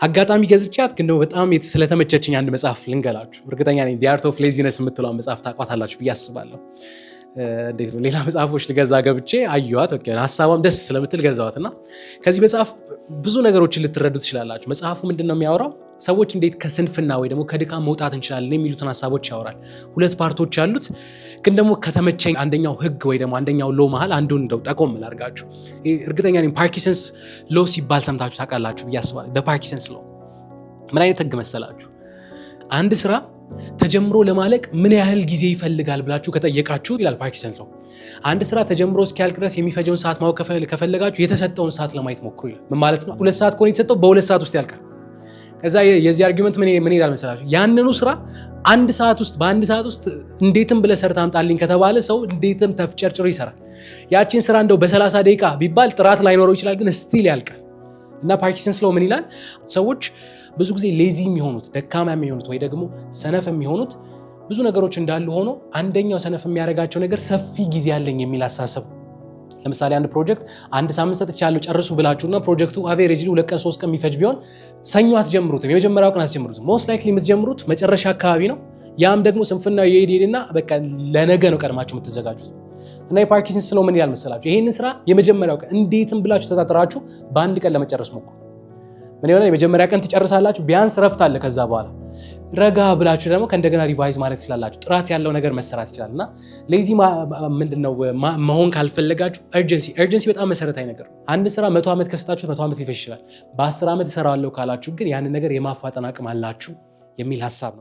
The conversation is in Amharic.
አጋጣሚ ገዝቻት ግን በጣም ስለተመቸችኝ አንድ መጽሐፍ ልንገላችሁ። እርግጠኛ ነኝ The Art of Laziness የምትለውን መጽሐፍ ታቋታላችሁ ብዬ አስባለሁ። እንዴት ነው ሌላ መጽሐፎች ልገዛ ገብቼ አየኋት። ሀሳቧም ደስ ስለምትል ገዛዋት እና ከዚህ መጽሐፍ ብዙ ነገሮችን ልትረዱ ትችላላችሁ። መጽሐፉ ምንድነው የሚያወራው? ሰዎች እንዴት ከስንፍና ወይ ደግሞ ከድካም መውጣት እንችላለን የሚሉትን ሀሳቦች ያወራል። 2 ፓርቶች ያሉት ግን ደግሞ ከተመቸኝ አንደኛው ህግ ወይ ደግሞ አንደኛው ሎ መሃል አንዱን እንደው ጠቆም ላድርጋችሁ። እርግጠኛ ነኝ ፓርኪንሰንስ ሎ ሲባል ሰምታችሁ ታውቃላችሁ ብዬ አስባለሁ። ፓርኪንሰንስ ሎ ምን አይነት ህግ መሰላችሁ? አንድ ስራ ተጀምሮ ለማለቅ ምን ያህል ጊዜ ይፈልጋል ብላችሁ ከጠየቃችሁ ይላል ፓርኪንሰንስ ሎ፣ አንድ ስራ ተጀምሮ እስኪያልቅ ድረስ የሚፈጀውን ሰዓት ማወቅ ከፈለጋችሁ የተሰጠውን ሰዓት ለማየት ሞክሩ ይላል። ምን ማለት ነው? 2 ሰዓት ከሆነ የተሰጠው በ2 ሰዓት ውስጥ ያልቃል። ከዛ የዚህ አርጊመንት ምን ይላል መሰላችሁ? ያንኑ ስራ በአንድ ሰዓት ውስጥ እንዴትም ብለህ ሰርተህ አምጣልኝ ከተባለ ሰው እንዴትም ተፍጨርጭሮ ይሰራል። ያቺን ስራ እንደው በ30 ደቂቃ ቢባል ጥራት ላይኖረው ይችላል፣ ግን ስቲል ያልቃል። እና ፓርኪንሰንስ ሎ ምን ይላል? ሰዎች ብዙ ጊዜ ሌዚ የሚሆኑት ደካማ የሚሆኑት ወይ ደግሞ ሰነፍ የሚሆኑት ብዙ ነገሮች እንዳሉ ሆኖ አንደኛው ሰነፍ የሚያደርጋቸው ነገር ሰፊ ጊዜ ያለኝ የሚል አሳሰብ። ለምሳሌ አንድ ፕሮጀክት 1 ሳምንት ሰጥቻለሁ ጨርሱ ብላችሁና ፕሮጀክቱ አቬሬጅሊ 2 ቀን 3 ቀን የሚፈጅ ቢሆን ሰኞ አትጀምሩትም፣ የመጀመሪያው ቀን አትጀምሩትም። ሞስት ላይክሊ የምትጀምሩት መጨረሻ አካባቢ ነው። ያም ደግሞ ስንፍናው የሄድና በቃ ለነገ ነው ቀድማችሁ የምትዘጋጁት። እና የፓርኪንሰንስ ሎ ምን ይላል መሰላችሁ? ይሄንን ስራ የመጀመሪያው ቀን እንዴትም ብላችሁ ተጣጥራችሁ በአንድ ቀን ለመጨረስ ሞክሩ። ምን ይሆናል? የመጀመሪያ ቀን ትጨርሳላችሁ፣ ቢያንስ ረፍት አለ። ከዛ በኋላ ረጋ ብላችሁ ደግሞ ከእንደገና ሪቫይዝ ማለት ትችላላችሁ። ጥራት ያለው ነገር መሰራት ይችላል። እና ሌዚ ምንድነው መሆን ካልፈለጋችሁ ኤርጀንሲ በጣም መሰረታዊ ነገር። አንድ ስራ 100 ዓመት ከሰጣችሁ 100 ዓመት ሊፈጅ ይችላል። በ10 ዓመት እሰራዋለሁ ካላችሁ ግን ያንን ነገር የማፋጠን አቅም አላችሁ የሚል ሀሳብ ነው።